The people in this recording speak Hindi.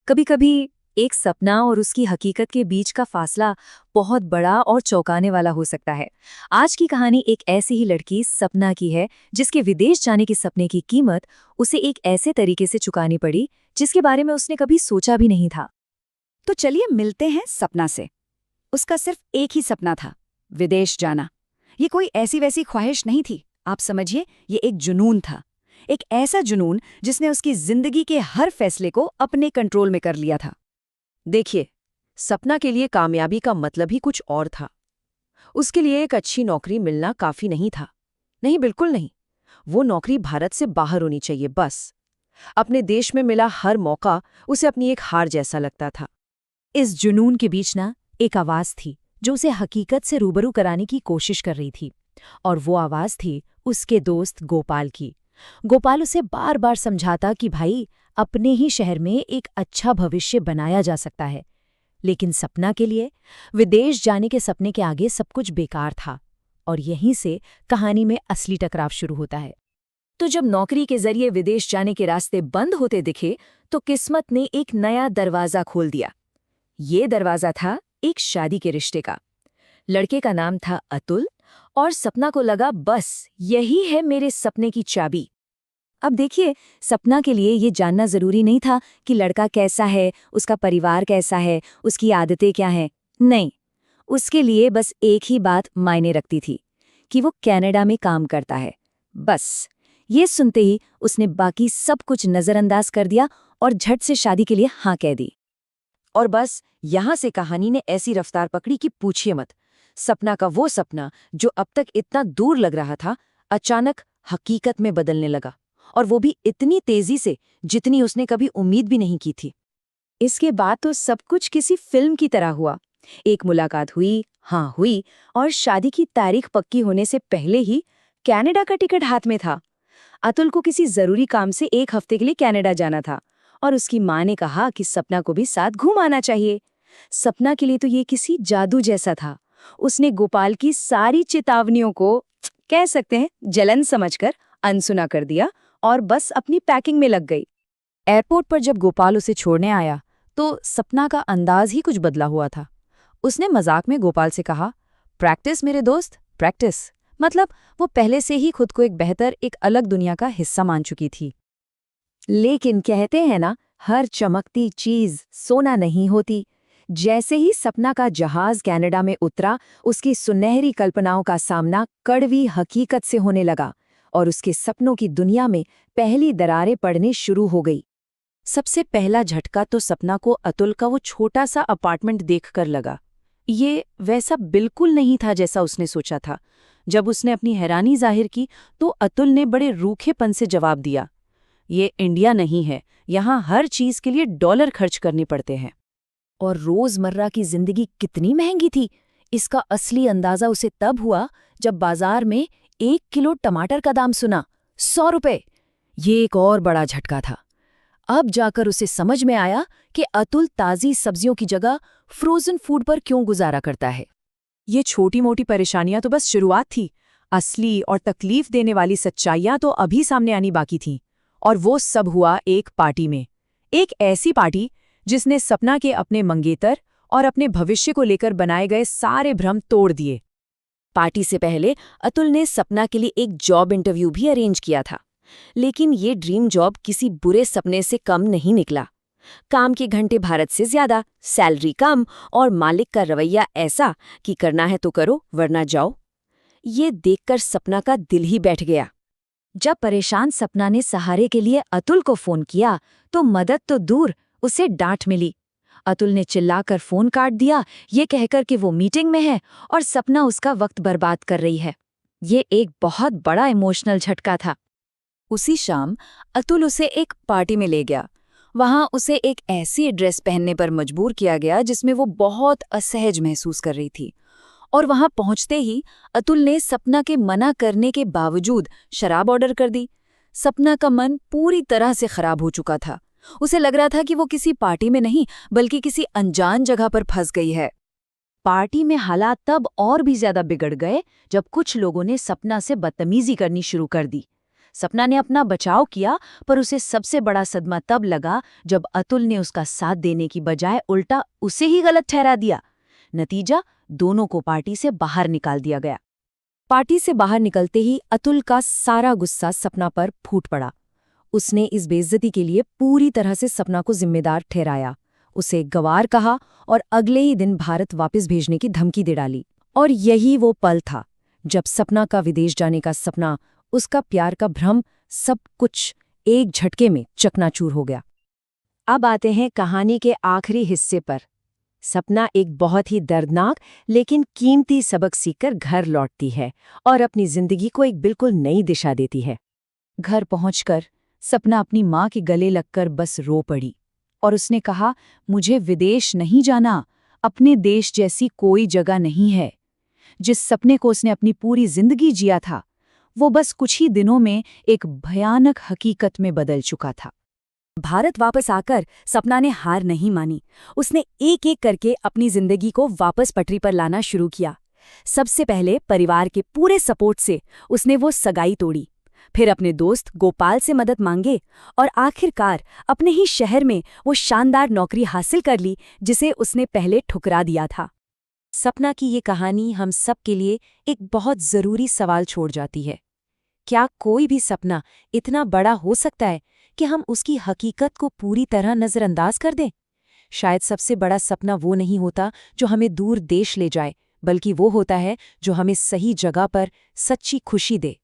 कभी कभी एक सपना और उसकी हकीकत के बीच का फासला बहुत बड़ा और चौंकाने वाला हो सकता है। आज की कहानी एक ऐसी ही लड़की सपना की है जिसके विदेश जाने के सपने की कीमत उसे एक ऐसे तरीके से चुकानी पड़ी जिसके बारे में उसने कभी सोचा भी नहीं था। तो चलिए मिलते हैं सपना से। उसका सिर्फ एक ही सपना था, विदेश जाना। ये कोई ऐसी वैसी ख्वाहिश नहीं थी, आप समझिए, ये एक जुनून था। एक ऐसा जुनून जिसने उसकी जिंदगी के हर फैसले को अपने कंट्रोल में कर लिया था। देखिए, सपना के लिए कामयाबी का मतलब ही कुछ और था। उसके लिए एक अच्छी नौकरी मिलना काफी नहीं था। नहीं, बिल्कुल नहीं। वो नौकरी भारत से बाहर होनी चाहिए, बस। अपने देश में मिला हर मौका उसे अपनी एक हार जैसा लगता था। इस जुनून के बीच ना एक आवाज थी जो उसे हकीकत से रूबरू कराने की कोशिश कर रही थी, और वो आवाज थी उसके दोस्त गोपाल की। गोपाल उसे बार बार समझाता कि भाई, अपने ही शहर में एक अच्छा भविष्य बनाया जा सकता है। लेकिन सपना के लिए विदेश जाने के सपने के आगे सब कुछ बेकार था, और यहीं से कहानी में असली टकराव शुरू होता है। तो जब नौकरी के जरिए विदेश जाने के रास्ते बंद होते दिखे तो किस्मत ने एक नया दरवाजा खोल दिया। ये दरवाजा था एक शादी के रिश्ते का। लड़के का नाम था अतुल, और सपना को लगा बस यही है मेरे सपने की चाबी। अब देखिए, सपना के लिए ये जानना जरूरी नहीं था कि लड़का कैसा है, उसका परिवार कैसा है, उसकी आदतें क्या हैं। नहीं, उसके लिए बस एक ही बात मायने रखती थी कि वो कनाडा में काम करता है। बस ये सुनते ही उसने बाकी सब कुछ नजरअंदाज कर दिया और झट से शादी के लिए हाँ कह दी। और बस यहां से कहानी ने ऐसी रफ्तार पकड़ी कि पूछिए मत। सपना का वो सपना जो अब तक इतना दूर लग रहा था, अचानक हकीकत में बदलने लगा, और वो भी इतनी तेजी से जितनी उसने कभी उम्मीद भी नहीं की थी। इसके बाद तो सब कुछ किसी फिल्म की तरह हुआ। एक मुलाकात हुई, हाँ हुई, और शादी की तारीख पक्की होने से पहले ही कनाडा का टिकट हाथ में था। अतुल को किसी जरूरी काम से एक हफ्ते के लिए कनाडा जाना था, और उसकी माँ ने कहा कि सपना को भी साथ घूम आना चाहिए। सपना के लिए तो ये किसी जादू जैसा था। उसने गोपाल की सारी चेतावनियों को, कह सकते हैं, जलन समझकर अनसुना कर दिया और बस अपनी पैकिंग में लग गई। एयरपोर्ट पर जब गोपाल उसे छोड़ने आया तो सपना का अंदाज ही कुछ बदला हुआ था। उसने मजाक में गोपाल से कहा, प्रैक्टिस मेरे दोस्त, प्रैक्टिस। मतलब वो पहले से ही खुद को एक बेहतर, एक अलग दुनिया का हिस्सा मान चुकी थी। लेकिन कहते हैं ना, हर चमकती चीज सोना नहीं होती। जैसे ही सपना का जहाज कनाडा में उतरा, उसकी सुनहरी कल्पनाओं का सामना कड़वी हकीकत से होने लगा, और उसके सपनों की दुनिया में पहली दरारें पड़ने शुरू हो गई। सबसे पहला झटका तो सपना को अतुल का वो छोटा सा अपार्टमेंट देखकर लगा। ये वैसा बिल्कुल नहीं था जैसा उसने सोचा था। जब उसने अपनी हैरानी जाहिर की तो अतुल ने बड़े रूखेपन से जवाब दिया, ये इंडिया नहीं है, यहाँ हर चीज के लिए डॉलर खर्च करने पड़ते हैं। और रोजमर्रा की जिंदगी कितनी महंगी थी, इसका असली अंदाजा उसे तब हुआ जब बाजार में 1 किलो टमाटर का दाम सुना, 100 रुपए। ये एक और बड़ा झटका था। अब जाकर उसे समझ में आया कि अतुल ताज़ी सब्जियों की जगह फ्रोजन फूड पर क्यों गुजारा करता है। ये छोटी मोटी परेशानियां तो बस शुरुआत थी। असली और तकलीफ देने वाली सच्चाइयां तो अभी सामने आनी बाकी थीं। और वो सब हुआ एक पार्टी में। एक ऐसी पार्टी जिसने सपना के अपने मंगेतर और अपने भविष्य को लेकर बनाए गए सारे भ्रम तोड़ दिए। पार्टी से पहले अतुल ने सपना के लिए एक जॉब इंटरव्यू भी अरेंज किया था, लेकिन ये ड्रीम जॉब किसी बुरे सपने से कम नहीं निकला। काम के घंटे भारत से ज्यादा, सैलरी कम, और मालिक का रवैया ऐसा कि करना है तो करो वरना जाओ। ये देखकर सपना का दिल ही बैठ गया। जब परेशान सपना ने सहारे के लिए अतुल को फोन किया तो मदद तो दूर, उसे डांट मिली। अतुल ने चिल्लाकर फोन काट दिया, ये कहकर कि वो मीटिंग में है और सपना उसका वक्त बर्बाद कर रही है। ये एक बहुत बड़ा इमोशनल झटका था। उसी शाम अतुल उसे एक पार्टी में ले गया। वहां उसे एक ऐसी ड्रेस पहनने पर मजबूर किया गया जिसमें वो बहुत असहज महसूस कर रही थी। और वहां पहुंचते ही अतुल ने सपना के मना करने के बावजूद शराब ऑर्डर कर दी। सपना का मन पूरी तरह से खराब हो चुका था। उसे लग रहा था कि वो किसी पार्टी में नहीं बल्कि किसी अनजान जगह पर फंस गई है। पार्टी में हालात तब और भी ज्यादा बिगड़ गए जब कुछ लोगों ने सपना से बदतमीजी करनी शुरू कर दी। सपना ने अपना बचाव किया, पर उसे सबसे बड़ा सदमा तब लगा जब अतुल ने उसका साथ देने की बजाय उल्टा उसे ही गलत ठहरा दिया। नतीजा, दोनों को पार्टी से बाहर निकाल दिया गया। पार्टी से बाहर निकलते ही अतुल का सारा गुस्सा सपना पर फूट पड़ा। उसने इस बेइज्जती के लिए पूरी तरह से सपना को जिम्मेदार ठहराया, उसे गवार कहा और अगले ही दिन भारत वापस भेजने की धमकी दे डाली। और यही वो पल था जब सपना का विदेश जाने का सपना, उसका प्यार का भ्रम, सब कुछ एक झटके में चकनाचूर हो गया। अब आते हैं कहानी के आखिरी हिस्से पर। सपना एक बहुत ही दर्दनाक लेकिन कीमती सबक सीखकर घर लौटती है और अपनी जिंदगी को एक बिल्कुल नई दिशा देती है। घर पहुंचकर सपना अपनी माँ के गले लगकर बस रो पड़ी और उसने कहा, मुझे विदेश नहीं जाना, अपने देश जैसी कोई जगह नहीं है। जिस सपने को उसने अपनी पूरी जिंदगी जिया था, वो बस कुछ ही दिनों में एक भयानक हकीकत में बदल चुका था। भारत वापस आकर सपना ने हार नहीं मानी। उसने एक एक करके अपनी जिंदगी को वापस पटरी पर लाना शुरू किया। सबसे पहले परिवार के पूरे सपोर्ट से उसने वो सगाई तोड़ी, फिर अपने दोस्त गोपाल से मदद मांगे और आखिरकार अपने ही शहर में वो शानदार नौकरी हासिल कर ली जिसे उसने पहले ठुकरा दिया था। सपना की ये कहानी हम सब के लिए एक बहुत ज़रूरी सवाल छोड़ जाती है। क्या कोई भी सपना इतना बड़ा हो सकता है कि हम उसकी हकीकत को पूरी तरह नज़रअंदाज कर दें? शायद सबसे बड़ा सपना वो नहीं होता जो हमें दूर देश ले जाए, बल्कि वो होता है जो हमें सही जगह पर सच्ची खुशी दे।